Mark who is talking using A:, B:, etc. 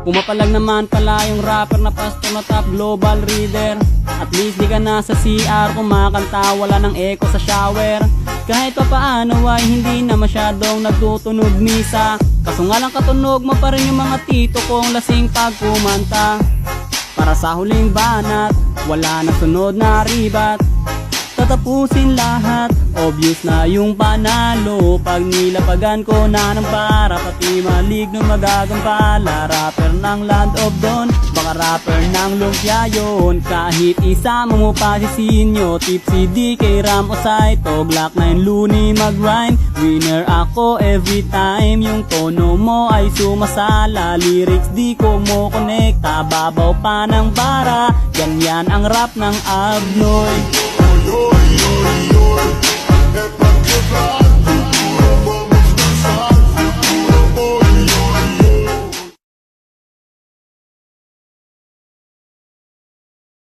A: Pumapalag naman pala yung rapper na pastor na top global reader. At least di ka na sa CR kumakanta, wala ng echo sa shower. Kahit pa paano ay hindi na masyadong nagtutunog misa. Kaso nga lang katunog mo pa rin yung mga tito kong lasing pag kumanta. Para sa huling banat, wala na sunod na ribat. Tatapusin lahat, obvious na yung panalo. Pag nilapagan ko na ng para, pati maligno magagampala. Rapper ng Land of Dawn, baka rapper ng lumpia yun. Kahit isama mo pa si Sinyo, Tipsy D, kay Ram o Saito, Glock 9 Looney mag-rhyme. Winner ako every time, yung tono mo ay sumasala. Lyrics di ko mo konekta, babaw pa ng bara. Ganyan ang rap ng Abnoy.
B: Yoy, yoy, yoy, eto kita.